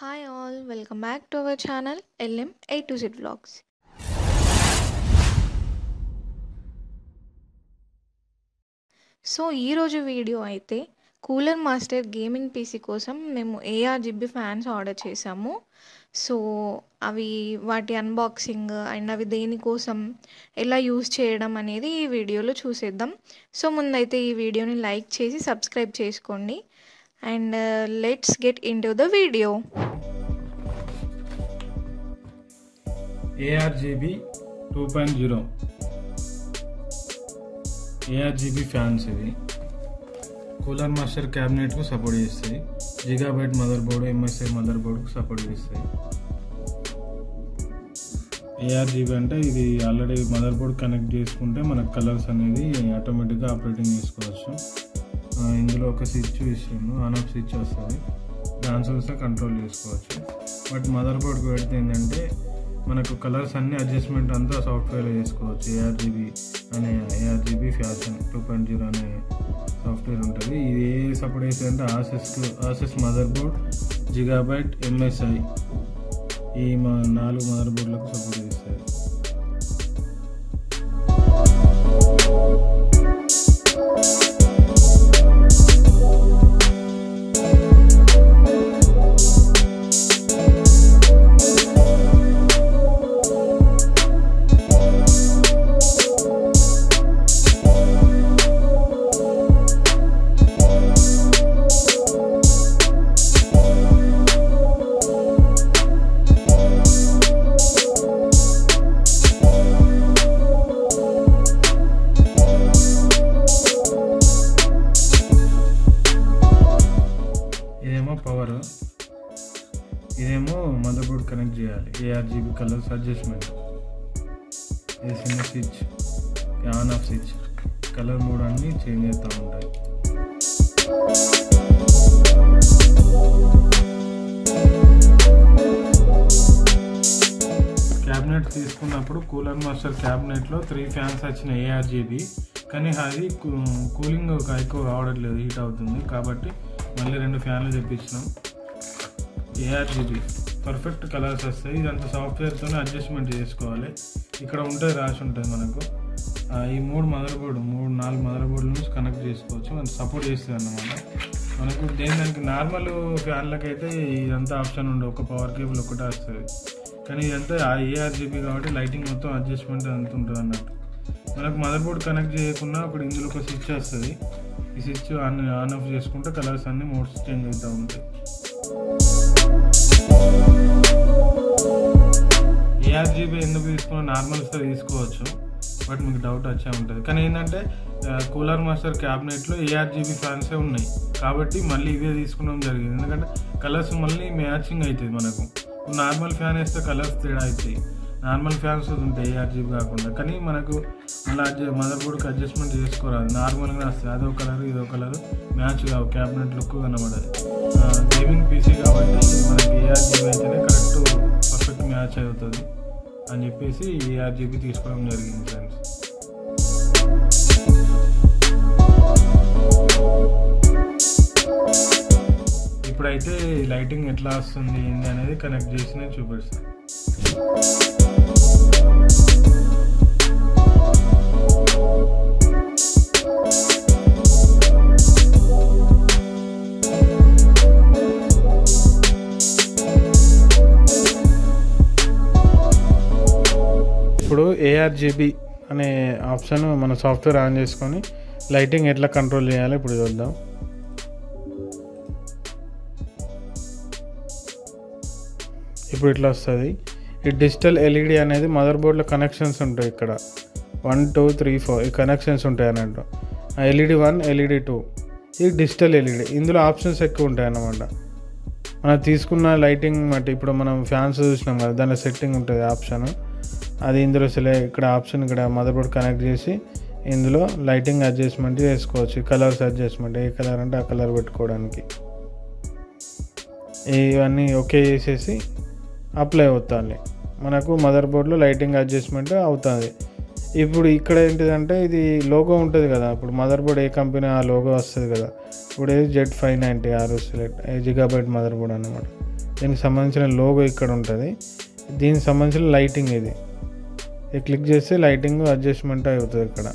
Hi all, welcome back to our channel LM A to Z Vlogs. So ఈరోజు video అయితే cooler master gaming PC కోసం మేము ARGB fans order చేసాము. So అవి వాటి unboxing and అవి దేనికోసం ఎలా యూస్ చేయడం అనేది ఈ వీడియోలో చూసేద్దాం. సో ముందైతే ఈ వీడియోని లైక్ చేసి సబ్స్క్రైబ్ చేసుకోండి and let's get into the video. ARGB 2.0 ARGB fans ఇవి కూలర్ మాస్టర్ క్యాబినెట్కు సపోర్ట్ చేస్తాయి. Gigabyte mother board MSI mother బోర్డుకు సపోర్ట్ చేస్తాయి. ARGB అంటే ఇది ఆల్రెడీ మదర్ బోర్డ్ కనెక్ట్ చేసుకుంటే మనకు కలర్స్ అనేది ఆటోమేటిక్గా ఆపరేటింగ్ చేసుకోవచ్చు. ఇందులో ఒక స్విచ్ ఇస్తాము, ఆన్ ఆఫ్ స్విచ్ వస్తుంది, దాని వస్తే కంట్రోల్ చేసుకోవచ్చు. బట్ మదర్ బోర్డ్కి పెడితే ఏంటంటే మనకు కలర్స్ అన్ని అడ్జస్ట్మెంట్ అంతా సాఫ్ట్వేర్లో చేసుకోవచ్చు. ARGB ఫ్యాషన్ 2.0 అనే సాఫ్ట్వేర్ ఉంటుంది. ఇది ఏ సపోర్ట్ చేస్తుంది అంటే ఆసెస్ మదర్ బోర్డ్, జిగాబైట్, MSI ఈ 4 మదర్ బోర్డులకు సపోర్ట్ చేస్తుంది. పవర్, ఇదేమో మదర్ బోర్డ్ కనెక్ట్ చేయాలి. ARGB కలర్స్ అడ్జస్ట్మెంట్, ఇది చిన్న switch, on off switch, colour mode అన్నీ చేంజ్ చేస్తూ ఉంటాయి. క్యాబినెట్ తీసుకున్నప్పుడు కూలర్ మాస్టర్ క్యాబినెట్లో 3 ఫ్యాన్స్ వచ్చిన ARGB, కానీ అది కూలింగ్ ఎక్కువ రావట్లేదు, హీట్ అవుతుంది. కాబట్టి మళ్ళీ 2 ఫ్యాన్లు తెప్పించినాం. ARGB పర్ఫెక్ట్ కలర్స్ వస్తాయి. ఇదంతా సాఫ్ట్వేర్తోనే అడ్జస్ట్మెంట్ చేసుకోవాలి. ఇక్కడ ఉంటుంది, రాసి ఉంటుంది మనకు. ఈ 4 మదర్ బోర్డుల నుంచి కనెక్ట్ చేసుకోవచ్చు, మనకు సపోర్ట్ చేస్తుంది అన్నమాట. మనకు దానికి నార్మల్ ఫ్యాన్లకైతే ఇదంతా ఆప్షన్ ఉండదు, ఒక పవర్ కేబుల్ ఒకటే వస్తుంది. కానీ ఇదంతా ARGB కాబట్టి లైటింగ్ మొత్తం అడ్జస్ట్మెంట్ అంత ఉంటుంది అన్నట్టు. మనకు మదర్ బోర్డ్ కనెక్ట్ చేయకుండా అప్పుడు ఇందులో ఒక స్విచ్ వస్తుంది. ఈ స్విచ్ ఆన్ ఆఫ్ చేసుకుంటే కలర్స్ అన్ని మోడ్స్ చేంజ్ అవుతూ ఉంటాయి. ARGB ఎందుకు తీసుకున్నా, నార్మల్స్తో తీసుకోవచ్చు, బట్ మీకు డౌట్ వచ్చే ఉంటుంది. కానీ ఏంటంటే కూలర్ మాస్టర్ క్యాబినెట్లో ARGB ఫ్యాన్సే ఉన్నాయి కాబట్టి మళ్ళీ ఇవే తీసుకోవడం జరిగింది. ఎందుకంటే కలర్స్ మళ్ళీ మ్యాచింగ్ అవుతుంది. మనకు నార్మల్ ఫ్యాన్ వేస్తే కలర్స్ తేడా అవుతాయి, నార్మల్ ఫ్యాన్స్ ఉంటాయి ARGB కాకుండా. కానీ మనకు అలా మదర్ బోర్డ్కి అడ్జస్ట్మెంట్ చేసుకోరాదు, నార్మల్గా వస్తుంది. అదో కలర్ ఇదో కలర్ మ్యాచ్ కావు, క్యాబినెట్ లుక్ కనబడదు. గేమింగ్ పీసీ కాబట్టి మనకి ARGB అయితేనే కరెక్ట్ పర్ఫెక్ట్ మ్యాచ్ అవుతుంది అని చెప్పేసి ARGB తీసుకోవడం జరిగింది ఫ్రెండ్స్. ఇప్పుడైతే లైటింగ్ ఎట్లా వస్తుంది ఏంటి అనేది కనెక్ట్ చేసి నేను చూపిస్తాను. ఇప్పుడు ARGB అనే ఆప్షన్ మన సాఫ్ట్వేర్ ఆన్ చేసుకొని లైటింగ్ ఎట్లా కంట్రోల్ చేయాలో ఇప్పుడు చూద్దాం. ఇప్పుడు ఇట్లా వస్తుంది. ఈ డిజిటల్ LED అనేది మదర్ బోర్డ్లో కనెక్షన్స్ ఉంటాయి. ఇక్కడ 1 2 3 4 ఈ కనెక్షన్స్ ఉంటాయి అన్నట్టు. LED 1 LED 2 ఇది డిజిటల్ LED. ఇందులో ఆప్షన్స్ ఎక్కువ ఉంటాయి అన్నమాట. మనం తీసుకున్న లైటింగ్ బట్టి ఇప్పుడు మనం ఫ్యాన్స్ చూసినాం కదా, దానిలో సెట్టింగ్ ఉంటుంది ఆప్షన్. అది ఇందులో ఇక్కడ ఆప్షన్ ఇక్కడ మదర్ బోర్డ్ కనెక్ట్ చేసి ఇందులో లైటింగ్ అడ్జస్ట్మెంట్ చేసుకోవచ్చు. కలర్స్ అడ్జస్ట్మెంట్, ఏ కలర్ అంటే ఆ కలర్ పెట్టుకోవడానికి ఇవన్నీ ఓకే చేసేసి అప్లై అవుతుంది. మనకు మదర్ బోర్డ్లో లైటింగ్ అడ్జస్ట్మెంట్ అవుతుంది. ఇప్పుడు ఇక్కడ ఏంటిదంటే ఇది లోగో ఉంటుంది కదా, ఇప్పుడు మదర్ బోర్డ్ ఏ కంపెనీ ఆ లోగో వస్తుంది కదా. ఇప్పుడు ఇది Z590 ROS gigabyte mother board అన్నమాట. దీనికి సంబంధించిన లోగో ఇక్కడ ఉంటుంది. దీనికి సంబంధించిన లైటింగ్ ఇది క్లిక్ చేస్తే లైటింగ్ అడ్జస్ట్మెంట్ అవుతుంది ఇక్కడ.